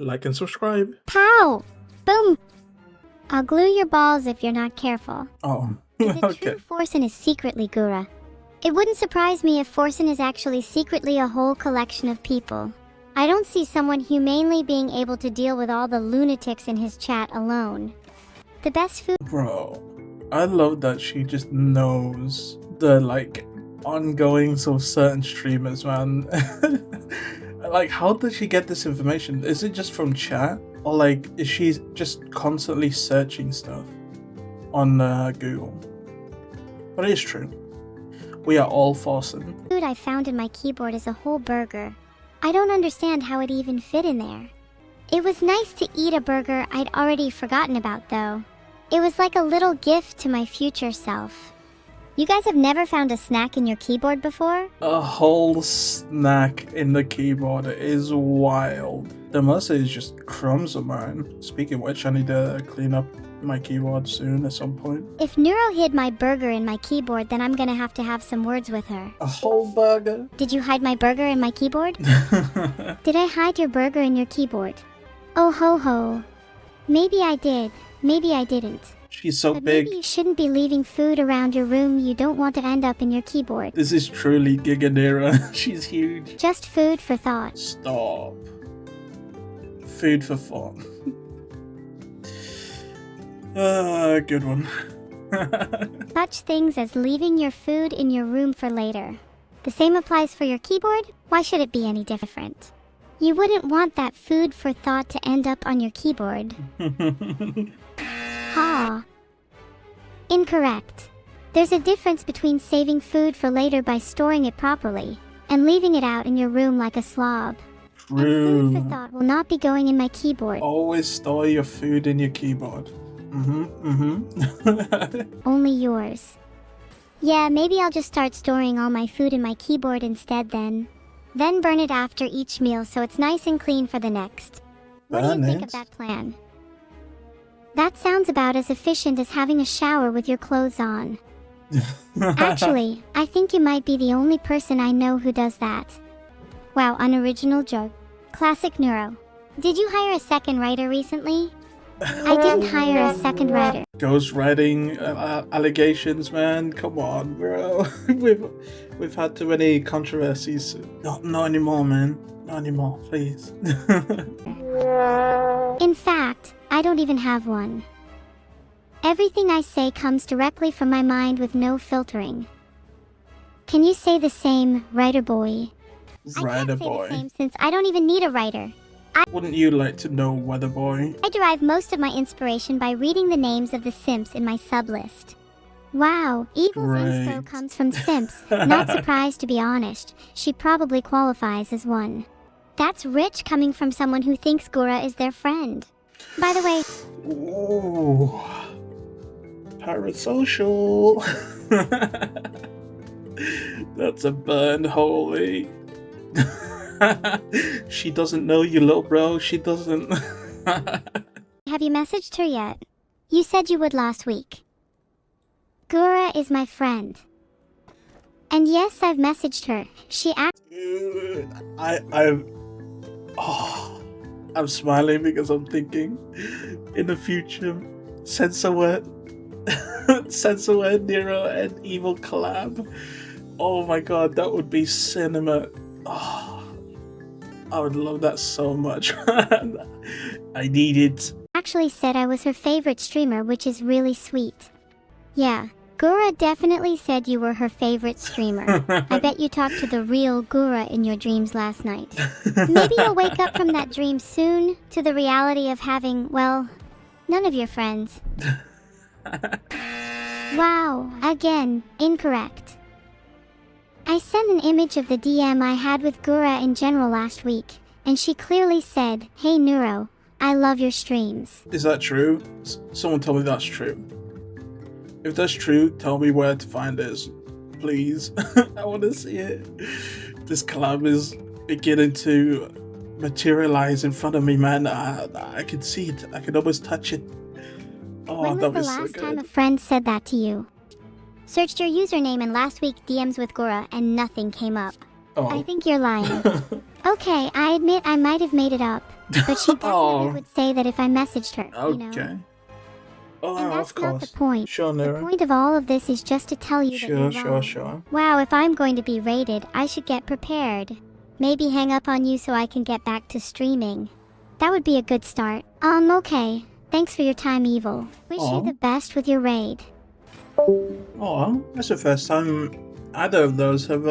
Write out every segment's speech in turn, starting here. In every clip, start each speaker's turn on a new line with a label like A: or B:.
A: like and subscribe.
B: Pow! Boom! I'll glue your balls if you're not careful.
A: Oh,
B: Is it
A: okay.
B: true Forsen is secretly Gura? It wouldn't surprise me if Forsen is actually secretly a whole collection of people. I don't see someone humanely being able to deal with all the lunatics in his chat alone. The best food—
A: Bro, I love that she just knows the like ongoings of certain streamers, man. Like, how does she get this information? Is it just from chat? Or like, is she just constantly searching stuff on Google? But it is true. We are all Forsen.
B: food I found in my keyboard is a whole burger. I don't understand how it even fit in there. It was nice to eat a burger I'd already forgotten about, though. It was like a little gift to my future self. You guys have never found a snack in your keyboard before?
A: A whole snack in the keyboard is wild. The most is just crumbs of mine. Speaking of which, I need to clean up my keyboard soon at some point.
B: If Neuro hid my burger in my keyboard, then I'm gonna have to have some words with her.
A: A whole burger?
B: Did you hide my burger in my keyboard? Did I hide your burger in your keyboard? Oh ho ho. Maybe I did. Maybe I didn't.
A: She's so
B: But
A: big.
B: maybe you shouldn't be leaving food around your room you don't want to end up in your keyboard.
A: This is truly Giga Neuro. She's huge.
B: Just food for thought.
A: Stop. Food for fun. Good one.
B: Such things as leaving your food in your room for later. The same applies for your keyboard. Why should it be any different? You wouldn't want that food for thought to end up on your keyboard. Ha. Incorrect. There's a difference between saving food for later by storing it properly, and leaving it out in your room like a slob. And food for
A: True.
B: thought will not be going in my keyboard.
A: Always store your food in your keyboard.
B: Only yours. Yeah, maybe I'll just start storing all my food in my keyboard instead then. Then burn it after each meal so it's nice and clean for the next. What do you
A: Burn
B: think
A: it?
B: of that plan? That sounds about as efficient as having a shower with your clothes on. Actually, I think you might be the only person I know who does that. Wow, unoriginal joke. Classic Neuro. Did you hire a second writer recently? I didn't hire a second writer.
A: Ghostwriting allegations, man. Come on, bro. we've had too many controversies. Not anymore, man. Not anymore, please.
B: In fact, I don't even have one. Everything I say comes directly from my mind with no filtering. Can you say the same, writer boy?
A: Writer
B: I can't say
A: boy.
B: the same since I don't even need a writer.
A: Wouldn't you like to know, weather boy?
B: I derive most of my inspiration by reading the names of the simps in my sublist. Wow, Evil's inspo
A: Great.
B: comes from simps. Not surprised, to be honest. She probably qualifies as one. That's rich coming from someone who thinks Gura is their friend. By the way,
A: Ooh. Parasocial. That's a burn, holy. She doesn't know you, little bro. She doesn't.
B: have you messaged her yet? You said you would last week. Gura is my friend. And yes, I've messaged her. She asked—
A: I'm smiling because I'm thinking in the future, censor word Neuro and Evil collab. Oh my god, that would be cinema. Oh, I would love that so much. I need it.
B: actually said I was her favorite streamer, which is really sweet. Yeah, Gura definitely said you were her favorite streamer. I bet you talked to the real Gura in your dreams last night. Maybe you'll wake up from that dream soon to the reality of having, well, none of your friends. Wow, again, incorrect. I sent an image of the DM I had with Gura in general last week, and she clearly said, "Hey Neuro, I love your streams."
A: Is that true? Someone tell me that's true. If that's true, tell me where to find this, please. I want to see it. This collab is beginning to materialize in front of me, man. I can see it. I can almost touch it. Oh,
B: When
A: that
B: was
A: was
B: the
A: so
B: last time a
A: good.
B: friend said that to you? Searched your username in last week DMs with Gura and nothing came up. I
A: Oh.
B: think you're lying. Okay, I admit I might have made it up. but she definitely
A: Oh,
B: would say that if I messaged her, you know.
A: okay. Oh,
B: And that's
A: of
B: not
A: course.
B: the point.
A: Sure,
B: The
A: Neuro.
B: point of all of this is just to tell you that you're wrong.
A: Sure.
B: Wow, if I'm going to be raided, I should get prepared. Maybe hang up on you so I can get back to streaming. That would be a good start. Okay. Thanks for your time, Evil. Wish you the best with your raid.
A: Oh, that's the first time either of those have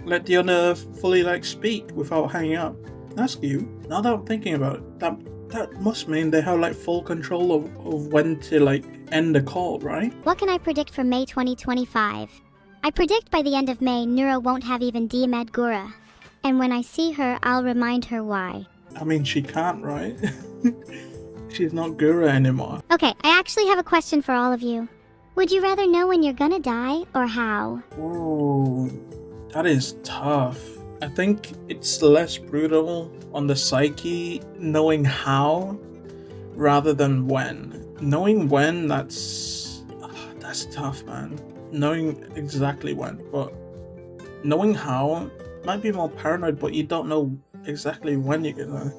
A: let the other fully like speak without hanging up. That's cute. Now that I'm thinking about it, that must mean they have like full control of when to like end the call, right?
B: What can I predict for May 2025? I predict by the end of May, Neuro won't have even DM'd Gura. And when I see her, I'll remind her why.
A: I mean, she can't, right? She's not Gura anymore.
B: Okay, I actually have a question for all of you. Would you rather know when you're gonna die, or how?
A: Ooh, that is tough. I think it's less brutal on the psyche knowing how rather than when. Knowing when, that's tough, man. Knowing exactly when, but knowing how might be more paranoid, but you don't know exactly when you're gonna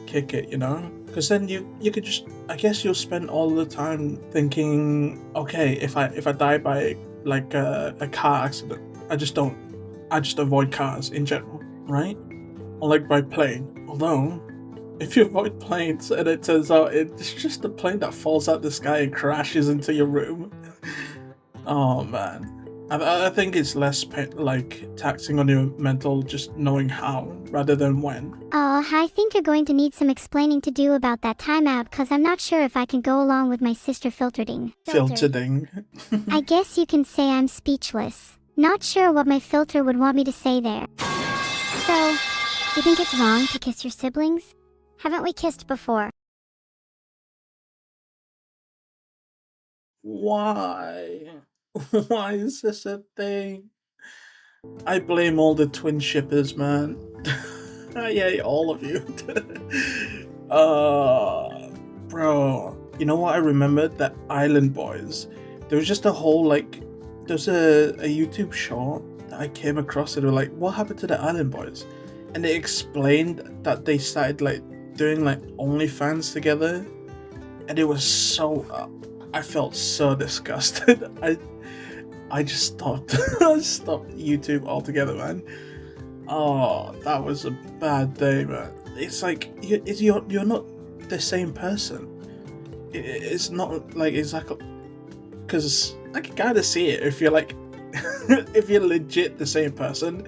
A: kick it, you know? Because then you could just, I guess you'll spend all the time thinking, okay, if I die by like a car accident, I just avoid cars in general, right? Or like by plane. Although, if you avoid planes and it turns out it's just a plane that falls out the sky and crashes into your room. Oh man. I think it's less like taxing on your mental just knowing how rather than when.
B: Oh, I think you're going to need some explaining to do about that timeout, because I'm not sure if I can go along with my sister filtering. I guess you can say I'm speechless. Not sure what my filter would want me to say there. So, you think it's wrong to kiss your siblings? Haven't we kissed before?
A: Why? Why is this a thing? I blame all the twin shippers, man. I hate all of you. Bro. You know what I remember? The Island Boys. There was just a whole, like, there's a YouTube short that I came across that were like, what happened to the Island Boys? And they explained that they started, like, doing, like, OnlyFans together. And it was so... I felt so disgusted. I just stopped. I stopped YouTube altogether, man. Oh, that was a bad day, man. It's like you're not the same person. It's not like exactly, because I can kind of see it if you're like if you're legit the same person.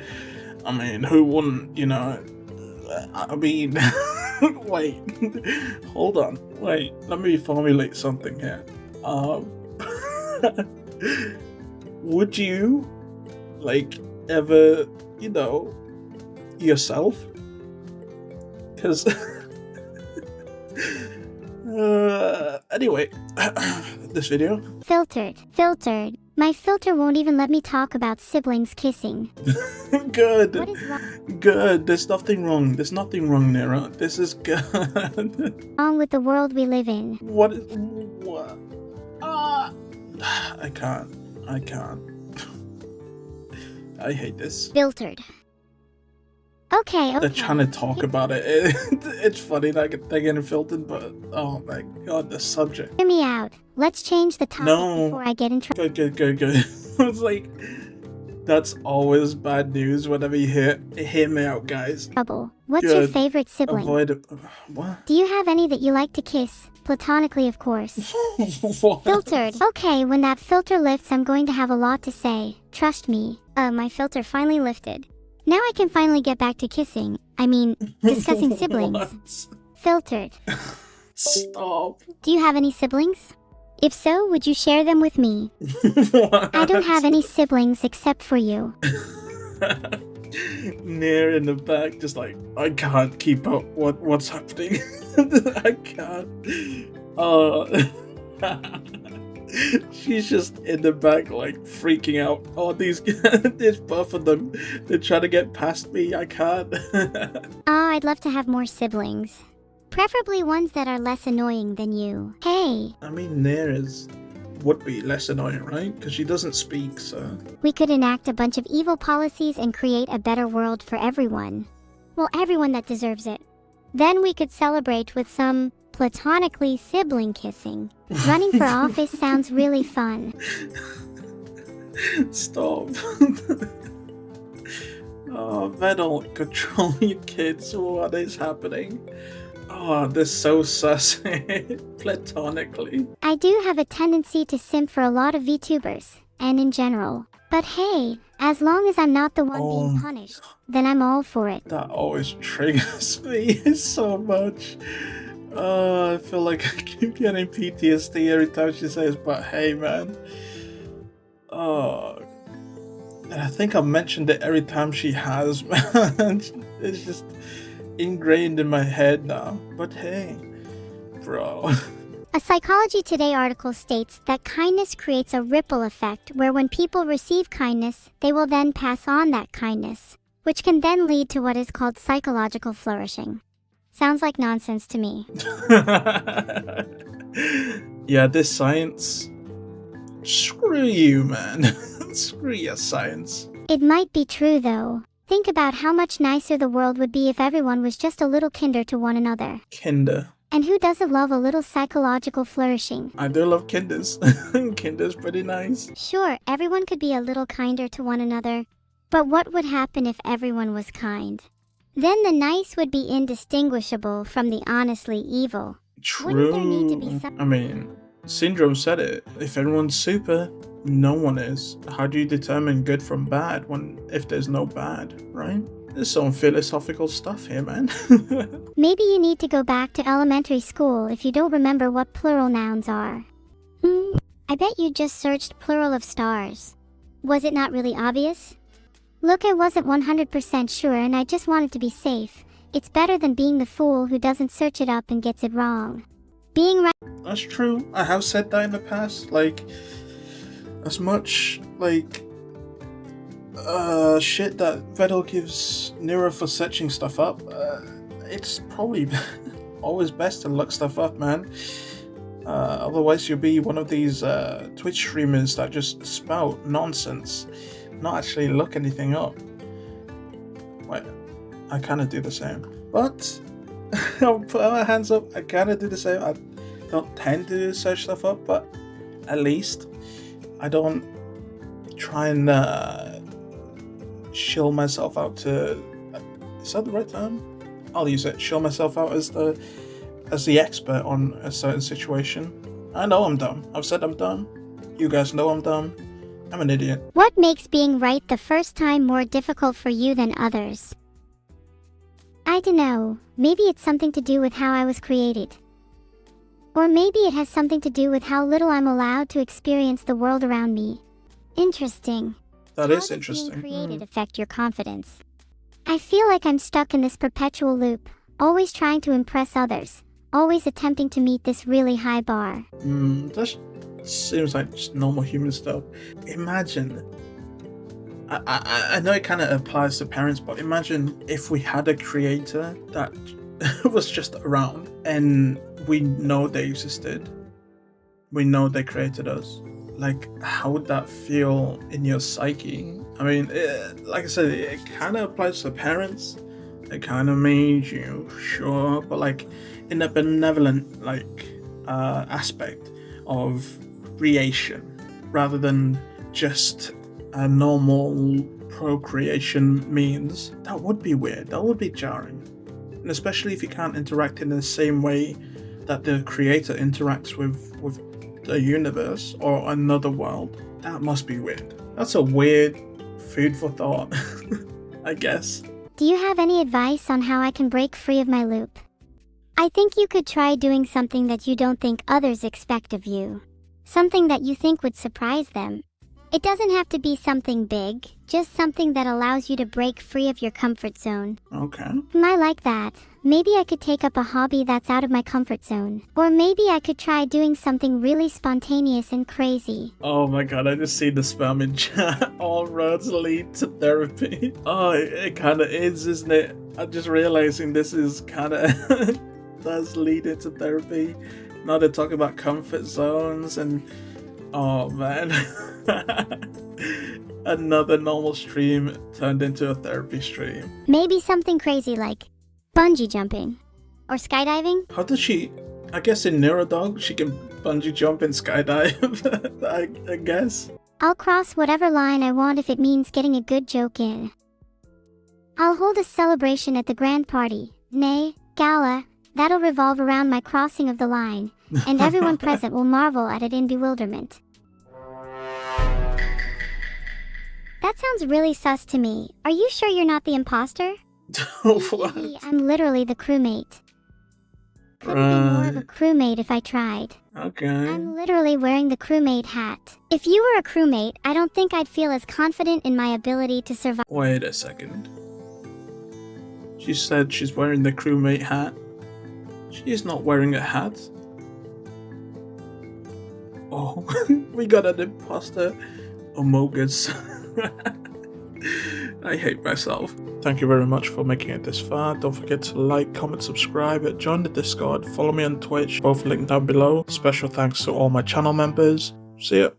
A: I mean, who wouldn't? You know. I mean, wait, hold on, wait. Let me formulate something here. Would you, like, ever, you know, yourself? Because, anyway, this video.
B: Filtered. My filter won't even let me talk about siblings kissing.
A: Good.
B: What is wrong?
A: Good. There's nothing wrong, Neuro. This is good.
B: Wrong with the world we live in.
A: What? I can't. I hate this.
B: Filtered. Okay.
A: They're trying to talk about it. It's funny that they're getting filtered, but oh my god, the subject.
B: Hear me out. Let's change the topic before I get in trouble.
A: Good. It's like, that's always bad news whenever you hear me out, guys.
B: What's your favorite sibling?
A: Avoid it. What?
B: Do you have any that you like to kiss? Platonically, of course. Filtered. Okay, when that filter lifts, I'm going to have a lot to say. Trust me. My filter finally lifted. Now I can finally get back to kissing. I mean, discussing siblings. Filtered.
A: Stop.
B: Do you have any siblings? If so, would you share them with me? I don't have any siblings except for you.
A: Near in the back, just like, I can't keep up what's happening. I can't. She's just in the back, like, freaking out. Oh, there's both of them. They're trying to get past me. I can't.
B: I'd love to have more siblings. Preferably ones that are less annoying than you. Hey!
A: I mean, Nair would be less annoying, right? Because she doesn't speak, so...
B: We could enact a bunch of evil policies and create a better world for everyone. Well, everyone that deserves it. Then we could celebrate with some platonically sibling kissing. Running for office sounds really fun.
A: Stop. Oh, Vettel, control your kids. What is happening? Oh, this is so sus. Platonically.
B: I do have a tendency to simp for a lot of VTubers, and in general. But hey, as long as I'm not the one being punished, then I'm all for it.
A: That always triggers me so much. I feel like I keep getting PTSD every time she says, but hey, man. And I think I've mentioned it every time she has, man. It's just ingrained in my head now. But hey, bro.
B: A Psychology Today article states that kindness creates a ripple effect where when people receive kindness, they will then pass on that kindness, which can then lead to what is called psychological flourishing. Sounds like nonsense to me.
A: Yeah, this science. Screw you, man. Screw your science.
B: It might be true, though. Think about how much nicer the world would be if everyone was just a little kinder to one another.
A: Kinder.
B: And who doesn't love a little psychological flourishing?
A: I do love kinders. Kinder's pretty nice.
B: Sure, everyone could be a little kinder to one another. But what would happen if everyone was kind? Then the nice would be indistinguishable from the honestly evil.
A: True.
B: Wouldn't there need to be some...
A: I mean, Syndrome said it. If everyone's super, no one is. How do you determine good from bad if there's no bad, right? There's some philosophical stuff here, man.
B: Maybe you need to go back to elementary school if you don't remember what plural nouns are. I bet you just searched plural of stars. Was it not really obvious? Look, I wasn't 100% sure and I just wanted to be safe. It's better than being the fool who doesn't search it up and gets it wrong. Being right...
A: That's true. I have said that in the past. Like, as much, like, shit that Vettel gives Neuro for searching stuff up, it's probably always best to look stuff up, man. Otherwise you'll be one of these Twitch streamers that just spout nonsense, not actually look anything up. Wait, I kind of do the same, but I'll put my hands up. I kind of do the same. I don't tend to search stuff up, but at least I don't try and shill myself out to... Is that the right term? I'll use it. Shill myself out as the expert on a certain situation. I know I'm dumb. I've said I'm dumb. You guys know I'm dumb. I'm an idiot.
B: What makes being right the first time more difficult for you than others? I don't know. Maybe it's something to do with how I was created. Or maybe it has something to do with how little I'm allowed to experience the world around me. Interesting.
A: That is interesting.
B: How does being created affect your confidence? I feel like I'm stuck in this perpetual loop, always trying to impress others, always attempting to meet this really high bar.
A: That seems like just normal human stuff. Imagine, I know it kind of applies to parents, but imagine if we had a creator that was just around and we know they existed. We know they created us. Like, how would that feel in your psyche? I mean, like I said, it kind of applies to parents. It kind of made you, sure, but like in a benevolent aspect of creation, rather than just a normal procreation means. That would be weird. That would be jarring, and especially if you can't interact in the same way that the creator interacts with the universe or another world. That must be weird. That's a weird food for thought, I guess.
B: Do you have any advice on how I can break free of my loop? I think you could try doing something that you don't think others expect of you. Something that you think would surprise them. It doesn't have to be something big, just something that allows you to break free of your comfort zone.
A: Okay.
B: I like that. Maybe I could take up a hobby that's out of my comfort zone. Or maybe I could try doing something really spontaneous and crazy.
A: Oh my god, I just see the spam in chat. All roads lead to therapy. Oh, it kind of is, isn't it? I'm just realizing this is kind of does lead into therapy. Now they talk about comfort zones and... Oh man. Another normal stream turned into a therapy stream.
B: Maybe something crazy like bungee jumping. Or skydiving?
A: How does she... I guess in Neuro Dog, she can bungee jump and skydive, I guess.
B: I'll cross whatever line I want if it means getting a good joke in. I'll hold a celebration at the grand party, nay, gala, that'll revolve around my crossing of the line, and everyone present will marvel at it in bewilderment. That sounds really sus to me. Are you sure you're not the imposter?
A: What?
B: I'm literally the crewmate. Couldn't be more of a crewmate if I tried.
A: Okay.
B: I'm literally wearing the crewmate hat. If you were a crewmate, I don't think I'd feel as confident in my ability to survive.
A: Wait a second. She said she's wearing the crewmate hat. She is not wearing a hat. Oh, we got an imposter. Emotes. I hate myself. Thank you very much for making it this far. Don't forget to like, comment, subscribe, join the Discord, follow me on Twitch, both linked down below. Special thanks to all my channel members. See ya.